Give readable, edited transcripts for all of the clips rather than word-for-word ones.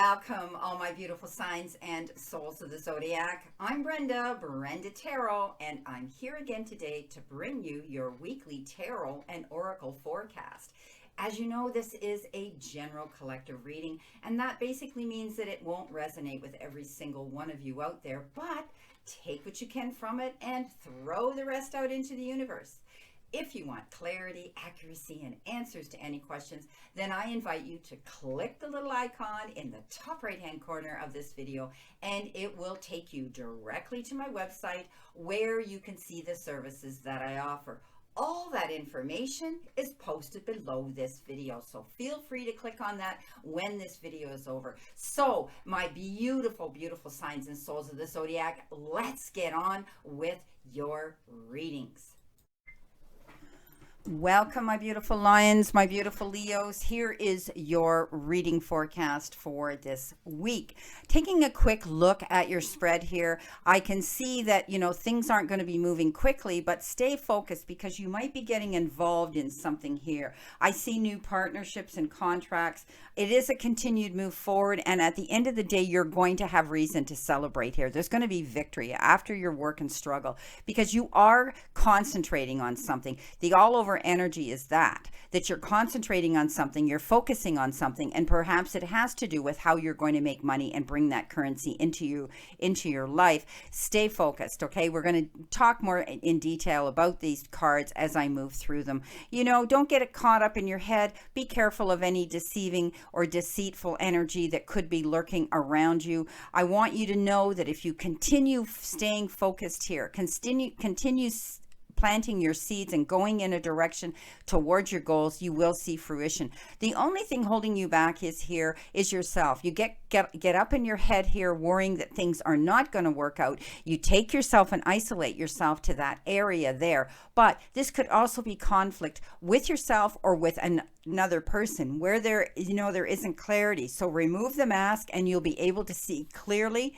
Welcome, all my beautiful signs and souls of the zodiac. I'm Brenda Tarot, and I'm here again today to bring you your weekly tarot and oracle forecast. As you know, this is a general collective reading, and that basically means that it won't resonate with every single one of you out there, but take what you can from it and throw the rest out into the universe. If you want clarity, accuracy, and answers to any questions, then I invite you to click the little icon in the top right-hand corner of this video, and it will take you directly to my website where you can see the services that I offer. All that information is posted below this video, so feel free to click on that when this video is over. So, my beautiful, beautiful signs and souls of the zodiac, let's get on with your readings. Welcome, my beautiful lions, my beautiful Leos. Here is your reading forecast for this week. Taking a quick look at your spread here, I can see that, things aren't going to be moving quickly, but stay focused because you might be getting involved in something here. I see new partnerships and contracts. It is a continued move forward, and at the end of the day, you're going to have reason to celebrate here. There's going to be victory after your work and struggle because you are concentrating on something. The all-over energy is that you're concentrating on something, you're focusing on something, and perhaps it has to do with how you're going to make money and bring that currency into your life. Stay focused, okay? We're going to talk more in detail about these cards as I move through them. Don't get it caught up in your head. Be careful of any deceiving or deceitful energy that could be lurking around you. I want you to know that if you continue staying focused here, continue planting your seeds and going in a direction towards your goals, you will see fruition. The only thing holding you back is yourself. You get up in your head here worrying that things are not going to work out. You take yourself and isolate yourself to that area there. But this could also be conflict with yourself or with another person where there isn't clarity. So remove the mask and you'll be able to see clearly.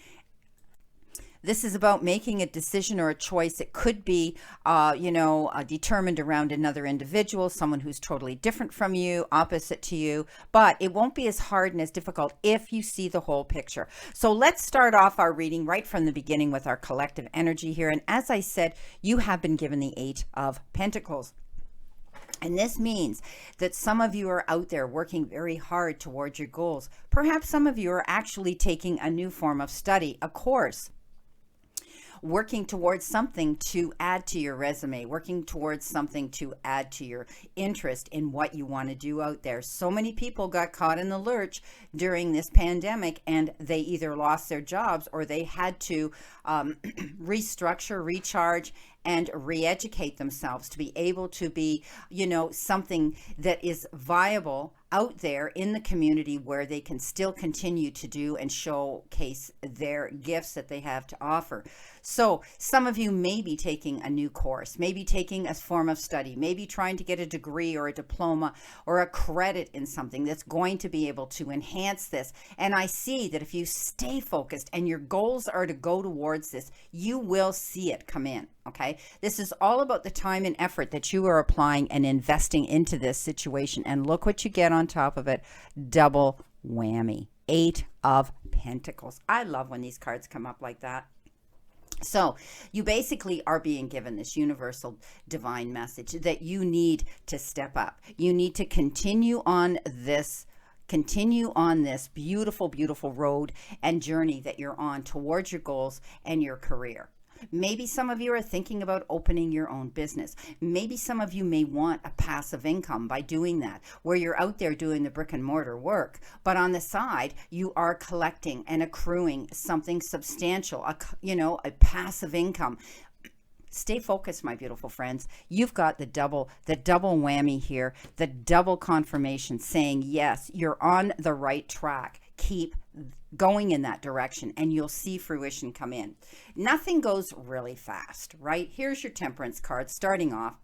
This is about making a decision or a choice. It could be, determined around another individual, someone who's totally different from you, opposite to you, but it won't be as hard and as difficult if you see the whole picture. So let's start off our reading right from the beginning with our collective energy here. And as I said, you have been given the 8 of Pentacles. And this means that some of you are out there working very hard towards your goals. Perhaps some of you are actually taking a new form of study, a course, working towards something to add to your resume, working towards something to add to your interest in what you want to do out there. So many people got caught in the lurch during this pandemic, and they either lost their jobs or they had to restructure, recharge, and re-educate themselves to be able to be, something that is viable out there in the community where they can still continue to do and showcase their gifts that they have to offer. So some of you may be taking a new course, maybe taking a form of study, maybe trying to get a degree or a diploma or a credit in something that's going to be able to enhance this. And I see that if you stay focused and your goals are to go towards this, you will see it come in. Okay, this is all about the time and effort that you are applying and investing into this situation. And look what you get on top of it. Double whammy. 8 of Pentacles. I love when these cards come up like that. So you basically are being given this universal divine message that you need to step up. You need to continue on this beautiful, beautiful road and journey that you're on towards your goals and your career. Maybe some of you are thinking about opening your own business. Maybe some of you may want a passive income by doing that, where you're out there doing the brick and mortar work, but on the side, you are collecting and accruing something substantial, a passive income. Stay focused, my beautiful friends. You've got the double whammy here, the double confirmation saying, yes, you're on the right track. Keep going in that direction and you'll see fruition come in. Nothing goes really fast, right? Here's your Temperance card starting off.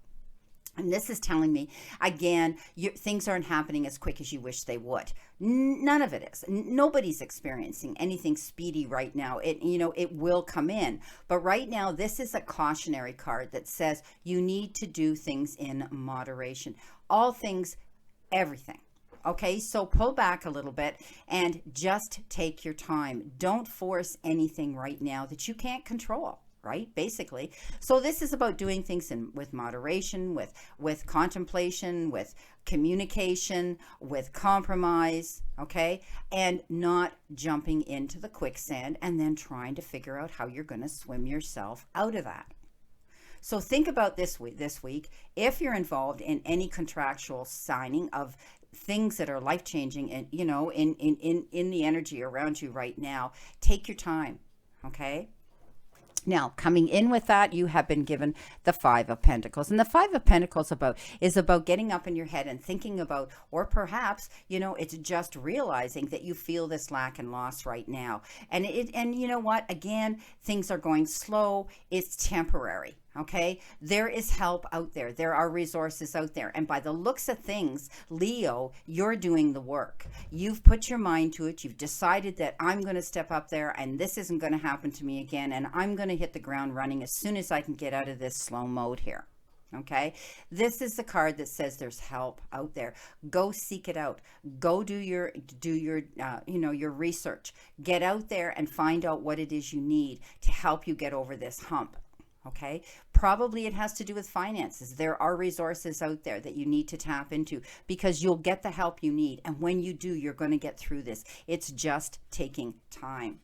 And this is telling me, again, things aren't happening as quick as you wish they would. None of it is. Nobody's experiencing anything speedy right now. It will come in. But right now, this is a cautionary card that says you need to do things in moderation. All things, everything. Okay, so pull back a little bit and just take your time. Don't force anything right now that you can't control, right? Basically. So this is about doing things with moderation, with contemplation, with communication, with compromise, okay? And not jumping into the quicksand and then trying to figure out how you're going to swim yourself out of that. So think about this week, if you're involved in any contractual signing of things that are life-changing and, you know, in the energy around you right now, take your time, okay? Now, coming in with that, you have been given the Five of Pentacles. And the Five of Pentacles is about getting up in your head and thinking about, or perhaps, you know, it's just realizing that you feel this lack and loss right now. And you know what? Again, things are going slow. It's temporary. Okay, there is help out there. There are resources out there. And by the looks of things, Leo, you're doing the work. You've put your mind to it. You've decided that I'm going to step up there and this isn't going to happen to me again. And I'm going to hit the ground running as soon as I can get out of this slow mode here. Okay, this is the card that says there's help out there. Go seek it out. Go do your your research. Get out there and find out what it is you need to help you get over this hump. Okay, probably it has to do with finances. There are resources out there that you need to tap into because you'll get the help you need. And when you do, you're going to get through this. It's just taking time.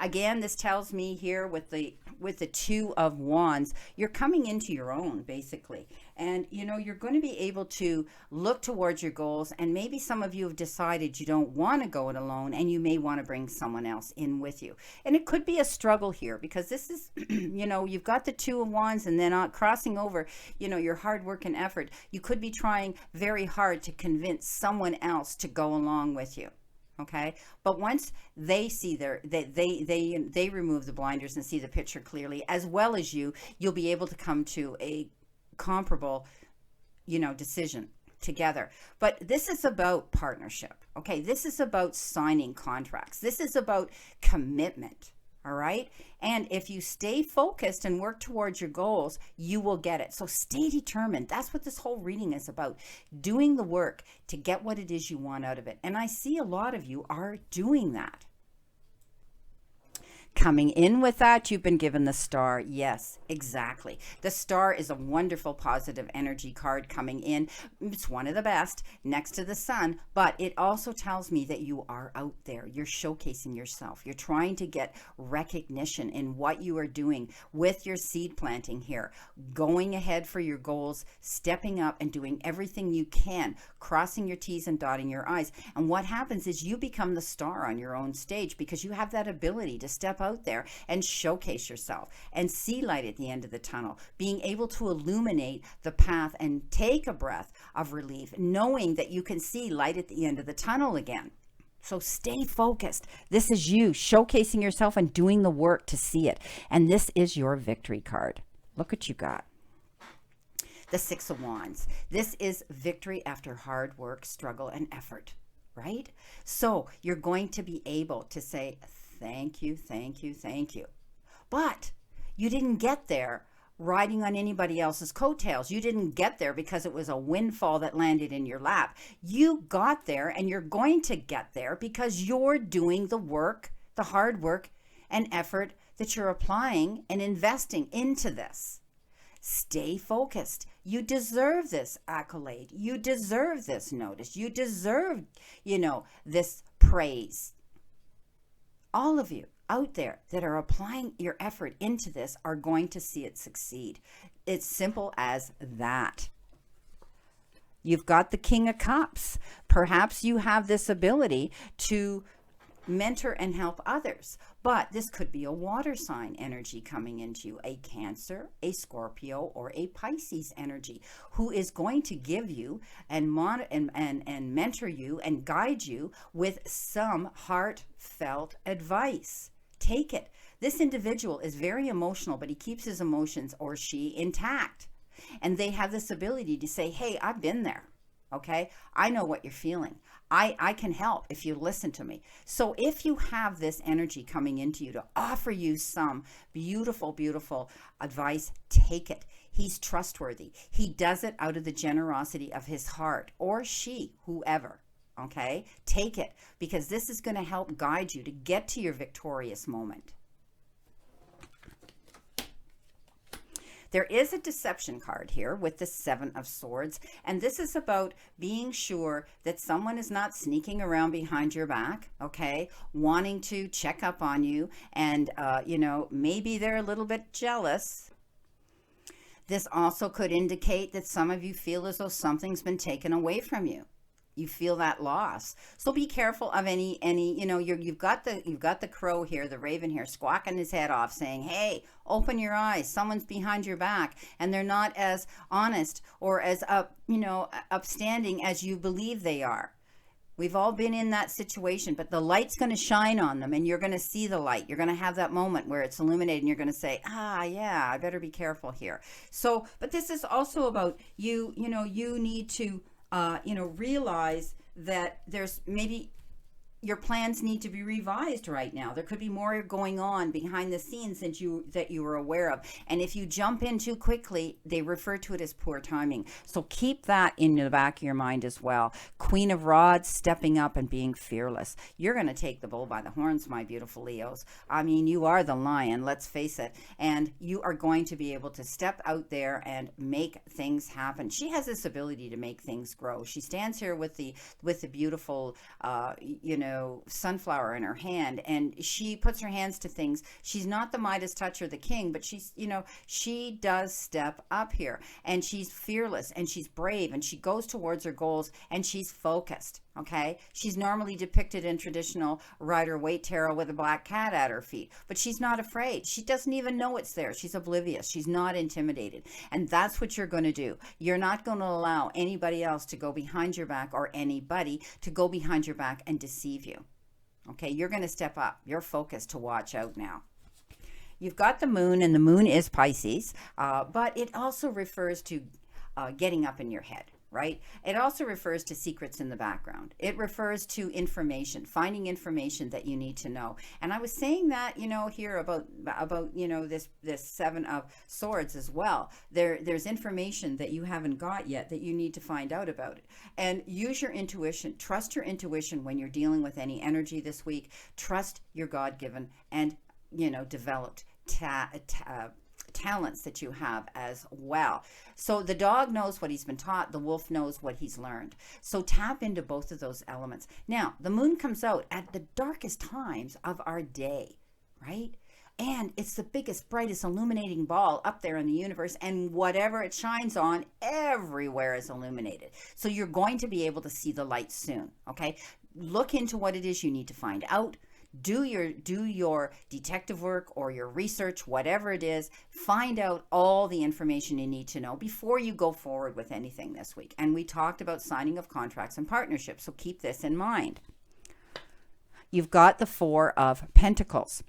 Again, this tells me here with the Two of Wands, you're coming into your own basically. And you know, you're going to be able to look towards your goals, and maybe some of you have decided you don't want to go it alone and you may want to bring someone else in with you. And it could be a struggle here because this is, you know, you've got the Two of Wands and then crossing over, you know, your hard work and effort. You could be trying very hard to convince someone else to go along with you. Okay, but once they see they remove the blinders and see the picture clearly, as well as you'll be able to come to a comparable, you know, decision together. But this is about partnership. Okay, this is about signing contracts. This is about commitment. All right. And if you stay focused and work towards your goals, you will get it. So stay determined. That's what this whole reading is about. Doing the work to get what it is you want out of it. And I see a lot of you are doing that. Coming in with that, you've been given the Star. Yes, exactly. The Star is a wonderful positive energy card coming in. It's one of the best next to the Sun, but it also tells me that you are out there. You're showcasing yourself. You're trying to get recognition in what you are doing with your seed planting here, going ahead for your goals, stepping up and doing everything you can, crossing your T's and dotting your I's. And what happens is you become the star on your own stage because you have that ability to step out there and showcase yourself and see light at the end of the tunnel, being able to illuminate the path and take a breath of relief, knowing that you can see light at the end of the tunnel again. So stay focused. This is you showcasing yourself and doing the work to see it. And this is your victory card. Look what you got. The Six of Wands. This is victory after hard work, struggle, and effort, right? So you're going to be able to say, thank you, thank you, thank you. But you didn't get there riding on anybody else's coattails. You didn't get there because it was a windfall that landed in your lap. You got there, and you're going to get there because you're doing the work, the hard work and effort that you're applying and investing into this. Stay focused. You deserve this accolade. You deserve this notice. You deserve, you know, this praise. All of you out there that are applying your effort into this are going to see it succeed. It's simple as that. You've got the King of Cups. Perhaps you have this ability to mentor and help others, but this could be a water sign energy coming into you, a Cancer, a Scorpio, or a Pisces energy who is going to give you and mentor you and guide you with some heartfelt advice. Take it. This individual is very emotional, but he keeps his emotions, or she, intact. And they have this ability to say, hey, I've been there. Okay, I know what you're feeling. I can help if you listen to me. So if you have this energy coming into you to offer you some beautiful, beautiful advice, take it. He's trustworthy. He does it out of the generosity of his heart, or she, whoever. Okay, take it, because this is going to help guide you to get to your victorious moment. There is a deception card here with the Seven of Swords, and this is about being sure that someone is not sneaking around behind your back, okay, wanting to check up on you, and, maybe they're a little bit jealous. This also could indicate that some of you feel as though something's been taken away from you. You feel that loss. So be careful of any, you've got the crow here, the raven here, squawking his head off saying, hey, open your eyes. Someone's behind your back, and they're not as honest or as upstanding as you believe they are. We've all been in that situation, but the light's going to shine on them, and you're going to see the light. You're going to have that moment where it's illuminated, and you're going to say, yeah, I better be careful here. So, but this is also about you need to realize that there's maybe your plans need to be revised right now. There could be more going on behind the scenes that you were aware of. And if you jump in too quickly, they refer to it as poor timing. So keep that in the back of your mind as well. Queen of Rods, stepping up and being fearless. You're going to take the bull by the horns, my beautiful Leos. I mean, you are the lion, let's face it. And you are going to be able to step out there and make things happen. She has this ability to make things grow. She stands here with the beautiful, sunflower in her hand, and she puts her hands to things. She's not the Midas touch or the king, but she does step up here, and she's fearless, and she's brave, and she goes towards her goals, and she's focused. Okay, she's normally depicted in traditional Rider-Waite tarot with a black cat at her feet, but she's not afraid. She doesn't even know it's there. She's oblivious. She's not intimidated. And that's what you're going to do. You're not going to allow anybody else to go behind your back, or anybody to go behind your back and deceive you. Okay, you're going to step up. You're focused to watch out now. You've got the moon, and the moon is Pisces, but it also refers to getting up in your head. Right? It also refers to secrets in the background. It refers to information, finding information that you need to know. And I was saying that, here about this Seven of Swords as well. There's information that you haven't got yet that you need to find out about it. And use your intuition. Trust your intuition when you're dealing with any energy this week. Trust your God-given and, developed talents that you have as well. So the dog knows what he's been taught, the wolf knows what he's learned. So tap into both of those elements. Now, the moon comes out at the darkest times of our day, right? And it's the biggest, brightest, illuminating ball up there in the universe, and whatever it shines on, everywhere is illuminated. So you're going to be able to see the light soon, okay? Look into what it is you need to find out. Do your detective work or your research, whatever it is. Find out all the information you need to know before you go forward with anything this week. And we talked about signing of contracts and partnerships, so keep this in mind. You've got the Four of Pentacles.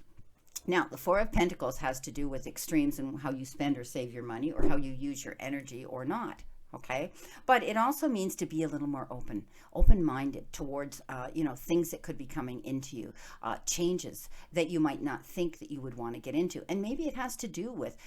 Now, the Four of Pentacles has to do with extremes in how you spend or save your money, or how you use your energy or not. Okay, but it also means to be a little more open-minded towards, things that could be coming into you, changes that you might not think that you would want to get into. And maybe it has to do with,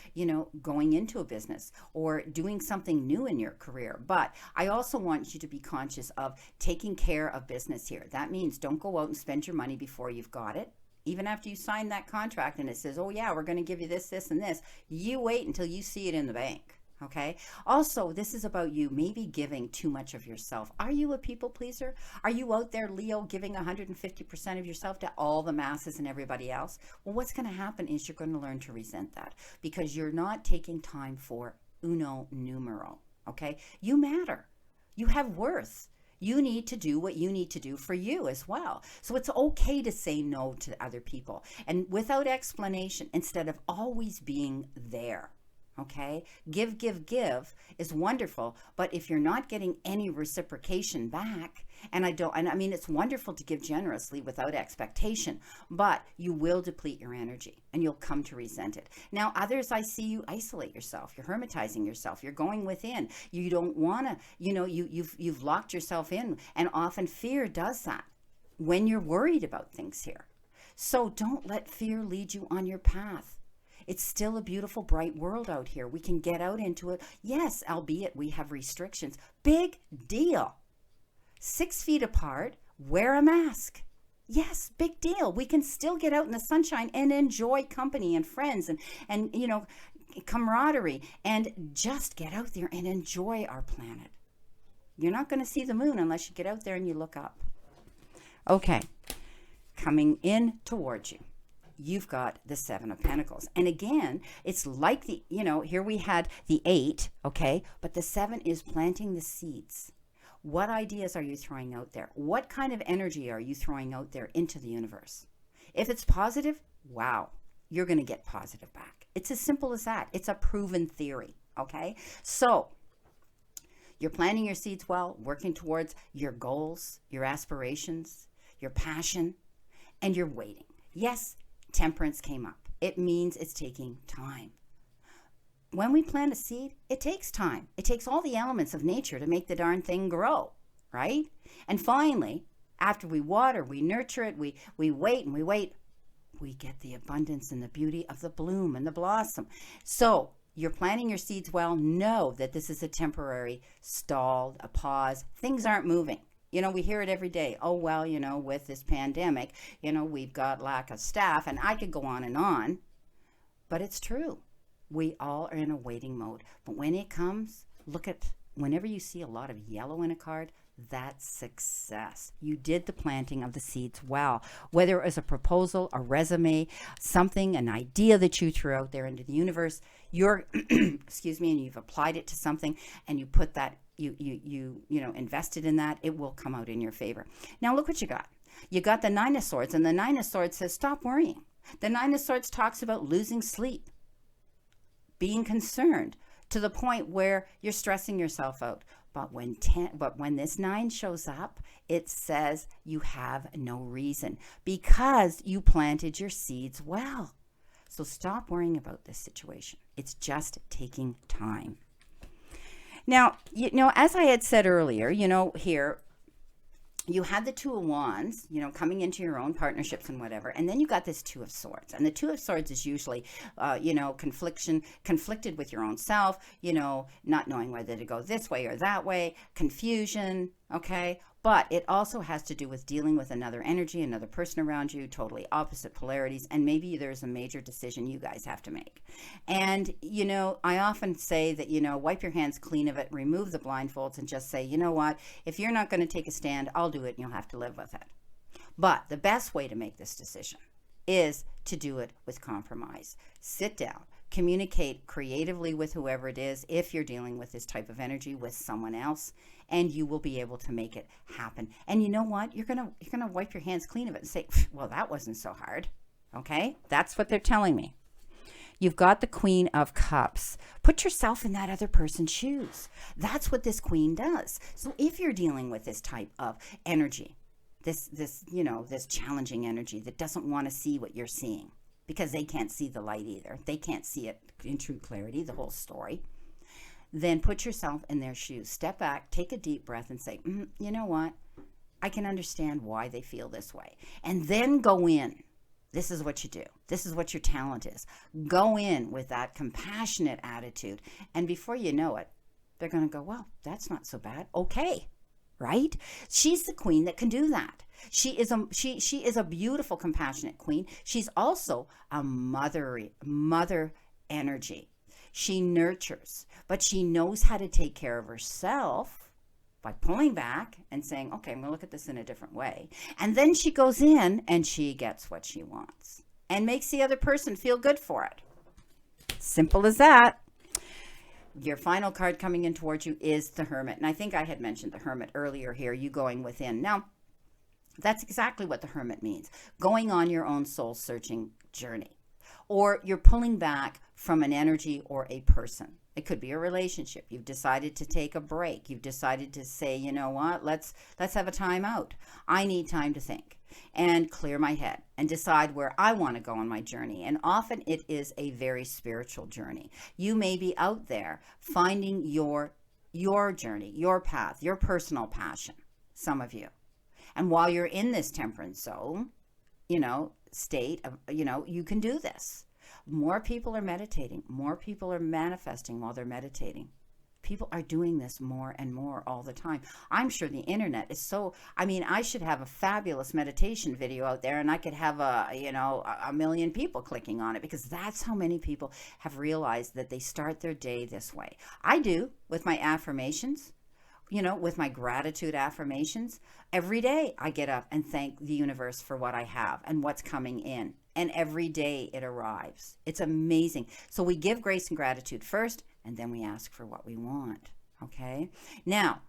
going into a business or doing something new in your career. But I also want you to be conscious of taking care of business here. That means don't go out and spend your money before you've got it. Even after you sign that contract and it says, oh yeah, we're going to give you this, this, and this, you wait until you see it in the bank. Okay. Also, this is about you maybe giving too much of yourself. Are you a people pleaser? Are you out there, Leo, giving 150% of yourself to all the masses and everybody else? Well, what's going to happen is you're going to learn to resent that, because you're not taking time for uno numero. Okay. You matter. You have worth. You need to do what you need to do for you as well. So it's okay to say no to other people, and without explanation, instead of always being there. Okay, give, give, give is wonderful, but if you're not getting any reciprocation back, and I mean, it's wonderful to give generously without expectation, but you will deplete your energy and you'll come to resent it. Now, others, I see you isolate yourself, you're hermetizing yourself, you're going within, you don't want to, you've locked yourself in, and often fear does that when you're worried about things here. So don't let fear lead you on your path. It's still a beautiful, bright world out here. We can get out into it. Yes, albeit we have restrictions. Big deal. 6 feet apart, wear a mask. Yes, big deal. We can still get out in the sunshine and enjoy company and friends and camaraderie, and just get out there and enjoy our planet. You're not going to see the moon unless you get out there and you look up. Okay, coming in towards you, you've got the 7 of Pentacles. And again, it's like here we had the 8, okay? But the 7 is planting the seeds. What ideas are you throwing out there? What kind of energy are you throwing out there into the universe? If it's positive, wow, you're going to get positive back. It's as simple as that. It's a proven theory, okay? So you're planting your seeds well, working towards your goals, your aspirations, your passion, and you're waiting. Yes, Temperance came up. It means it's taking time. When we plant a seed, it takes time. It takes all the elements of nature to make the darn thing grow, right? And finally, after we water, we nurture it, we wait and we wait, we get the abundance and the beauty of the bloom and the blossom. So you're planting your seeds well. Know that this is a temporary stall, a pause. Things aren't moving. We hear it every day. Oh, well, with this pandemic, we've got lack of staff, and I could go on. But it's true. We all are in a waiting mode. But when it comes, whenever you see a lot of yellow in a card, that's success. You did the planting of the seeds well. Whether it was a proposal, a resume, something, an idea that you threw out there into the universe, you're, excuse me, and you've applied it to something, and you put that, you invested in that, it will come out in your favor. Now look what you got. You got the 9 of Swords, and the 9 of Swords says stop worrying. The 9 of Swords talks about losing sleep, being concerned to the point where you're stressing yourself out. But when this 9 shows up, it says you have no reason because you planted your seeds well. So stop worrying about this situation. It's just taking time. Now, as I had said earlier, here, you had the 2 of Wands, coming into your own partnerships and whatever. And then you got this 2 of Swords. And the 2 of Swords is usually, conflicted with your own self, not knowing whether to go this way or that way, confusion, okay? But it also has to do with dealing with another energy, another person around you, totally opposite polarities, and maybe there's a major decision you guys have to make. And, I often say that, wipe your hands clean of it, remove the blindfolds, and just say, you know what, if you're not going to take a stand, I'll do it, and you'll have to live with it. But the best way to make this decision is to do it with compromise. Sit down. Communicate creatively with whoever it is if you're dealing with this type of energy with someone else, and you will be able to make it happen. And you know what? You're gonna wipe your hands clean of it and say, well, that wasn't so hard. Okay? That's what they're telling me. You've got the Queen of Cups. Put yourself in that other person's shoes. That's what this Queen does. So if you're dealing with this type of energy, this challenging energy that doesn't want to see what you're seeing, because they can't see the light either. They can't see it in true clarity, the whole story. Then put yourself in their shoes. Step back, take a deep breath and say, you know what? I can understand why they feel this way. And then go in. This is what you do. This is what your talent is. Go in with that compassionate attitude. And before you know it, they're going to go, well, that's not so bad. Okay. Right? She's the Queen that can do that. She is a beautiful, compassionate Queen. She's also a mother energy. She nurtures, but she knows how to take care of herself by pulling back and saying, okay, I'm going to look at this in a different way. And then she goes in and she gets what she wants and makes the other person feel good for it. Simple as that. Your final card coming in towards you is the Hermit. And I think I had mentioned the Hermit earlier here, you going within. Now, that's exactly what the Hermit means. Going on your own soul-searching journey. or you're pulling back from an energy or a person. It could be a relationship. You've decided to take a break. You've decided to say, you know what, let's have a time out. I need time to think and clear my head and decide where I want to go on my journey. And often it is a very spiritual journey. You may be out there finding your journey, your path, your personal passion, some of you. And while you're in this temperance zone, state of, you can do this. More people are meditating. More people are manifesting while they're meditating. People are doing this more and more all the time. I'm sure the internet is I should have a fabulous meditation video out there, and I could have a million people clicking on it, because that's how many people have realized that they start their day this way. I do with my affirmations. With my gratitude affirmations, every day I get up and thank the universe for what I have and what's coming in. And every day it arrives. It's amazing. So we give grace and gratitude first, and then we ask for what we want. Okay? Now,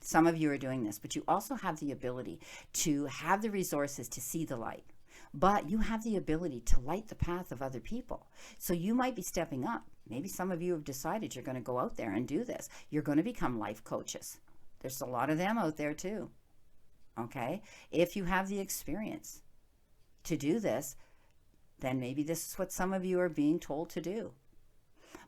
some of you are doing this, but you also have the ability to have the resources to see the light. But you have the ability to light the path of other people. So you might be stepping up. Maybe some of you have decided you're going to go out there and do this. You're going to become life coaches. There's a lot of them out there too. Okay? If you have the experience to do this, then maybe this is what some of you are being told to do.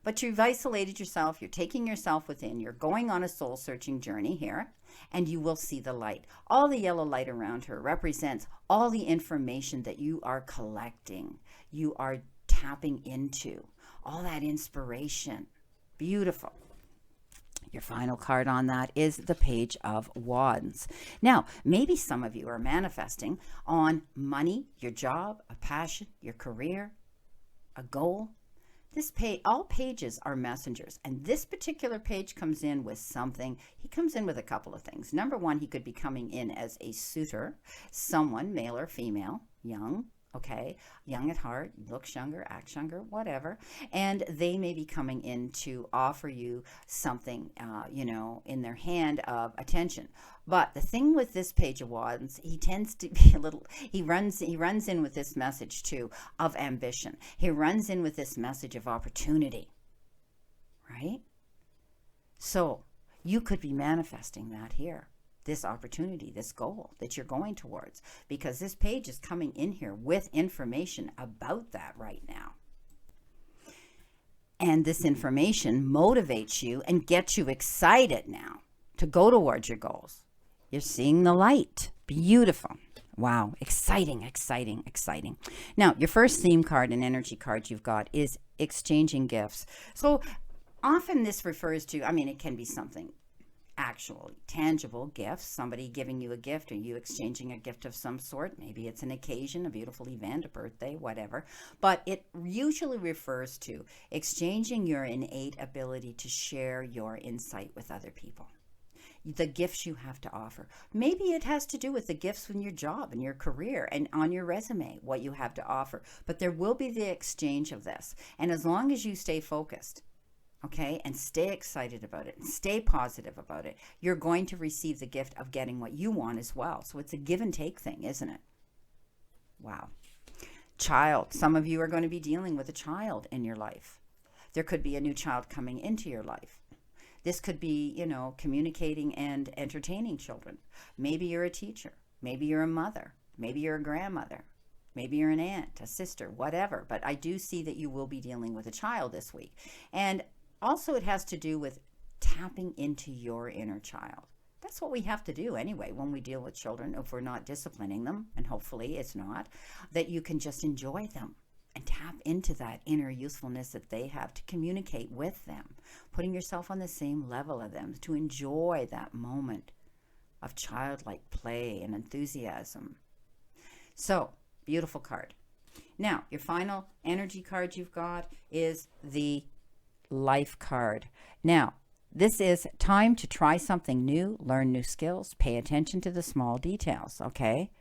But you've isolated yourself, you're taking yourself within, you're going on a soul-searching journey here, and you will see the light. All the yellow light around her represents all the information that you are collecting, you are tapping into, all that inspiration. Beautiful. Your final card on that is the Page of Wands. Now, maybe some of you are manifesting on money, your job, a passion, your career, a goal. All pages are messengers, and this particular page comes in with something. He comes in with a couple of things. Number one, he could be coming in as a suitor, someone, male or female, young, okay, young at heart, looks younger, acts younger, whatever, and they may be coming in to offer you something, in their hand of attention. But the thing with this Page of Wands, he tends to be he runs in with this message too of ambition. He runs in with this message of opportunity, right? So you could be manifesting that here, this opportunity, this goal that you're going towards, because this page is coming in here with information about that right now. And this information motivates you and gets you excited now to go towards your goals. You're seeing the light. Beautiful. Wow. Exciting, exciting, exciting. Now, your first theme card and energy card you've got is exchanging gifts. So often this refers to, it can be something actual, tangible gifts, somebody giving you a gift or you exchanging a gift of some sort. Maybe it's an occasion, a beautiful event, a birthday, whatever. But it usually refers to exchanging your innate ability to share your insight with other people. The gifts you have to offer. Maybe it has to do with the gifts in your job and your career and on your resume, what you have to offer. But there will be the exchange of this. And as long as you stay focused, okay, and stay excited about it and stay positive about it, you're going to receive the gift of getting what you want as well. So it's a give and take thing, isn't it? Wow. Child. Some of you are going to be dealing with a child in your life. There could be a new child coming into your life. This could be, communicating and entertaining children. Maybe you're a teacher. Maybe you're a mother. Maybe you're a grandmother. Maybe you're an aunt, a sister, whatever. But I do see that you will be dealing with a child this week. And also it has to do with tapping into your inner child. That's what we have to do anyway when we deal with children, if we're not disciplining them, and hopefully it's not, that you can just enjoy them and tap into that inner youthfulness that they have, to communicate with them, putting yourself on the same level of them, to enjoy that moment of childlike play and enthusiasm. So, beautiful card. Now, your final energy card you've got is the Life card. Now, this is time to try something new, learn new skills, pay attention to the small details, okay?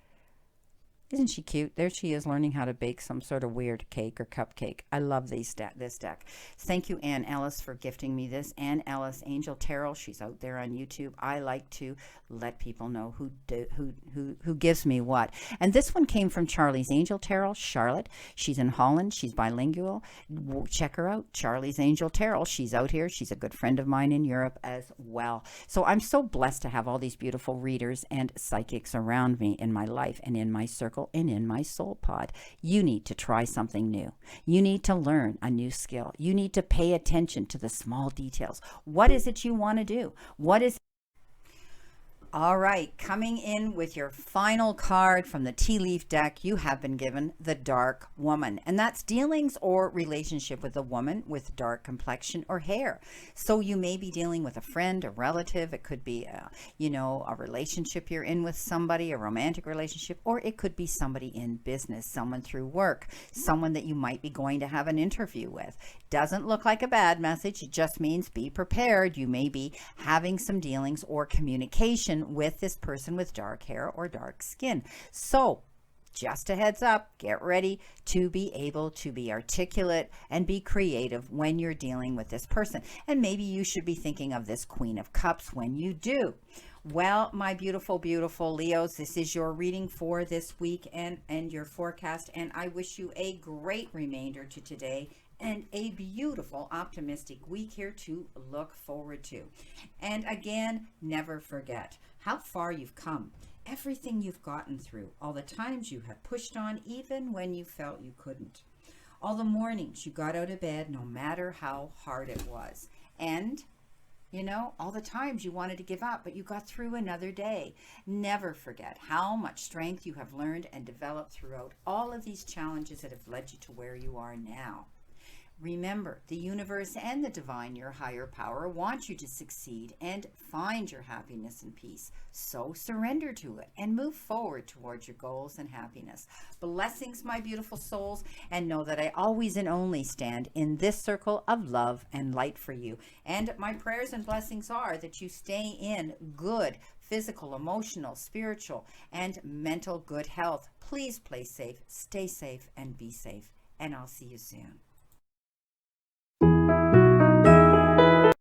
Isn't she cute? There she is learning how to bake some sort of weird cake or cupcake. I love this deck. Thank you, Ann Ellis, for gifting me this. Ann Ellis, Angel Tarot. She's out there on YouTube. I like to let people know who gives me what. And this one came from Charlie's Angel Tarot, Charlotte. She's in Holland. She's bilingual. Check her out, Charlie's Angel Tarot. She's out here. She's a good friend of mine in Europe as well. So I'm so blessed to have all these beautiful readers and psychics around me in my life and in my circle and in my soul pod. You need to try something new. You need to learn a new skill. You need to pay attention to the small details. What is it you want to do? What is All right, coming in with your final card from the tea leaf deck, you have been given the Dark Woman, and that's dealings or relationship with a woman with dark complexion or hair. So you may be dealing with a friend, a relative. It could be a relationship you're in with somebody, a romantic relationship, or it could be somebody in business, someone through work, someone that you might be going to have an interview with. Doesn't look like a bad message. It just means be prepared. You may be having some dealings or communication with this person with dark hair or dark skin. So just a heads up, get ready to be able to be articulate and be creative when you're dealing with this person. And maybe you should be thinking of this Queen of Cups when you do. Well, my beautiful, beautiful Leos, this is your reading for this week and your forecast. And I wish you a great remainder to today and a beautiful, optimistic week here to look forward to. And again, never forget how far you've come, everything you've gotten through, all the times you have pushed on even when you felt you couldn't, all the mornings you got out of bed no matter how hard it was, and all the times you wanted to give up, but you got through another day. Never forget how much strength you have learned and developed throughout all of these challenges that have led you to where you are now. Remember, the universe and the divine, your higher power, want you to succeed and find your happiness and peace. So surrender to it and move forward towards your goals and happiness. Blessings, my beautiful souls, and know that I always and only stand in this circle of love and light for you. And my prayers and blessings are that you stay in good physical, emotional, spiritual, and mental good health. Please play safe, stay safe, and be safe. And I'll see you soon.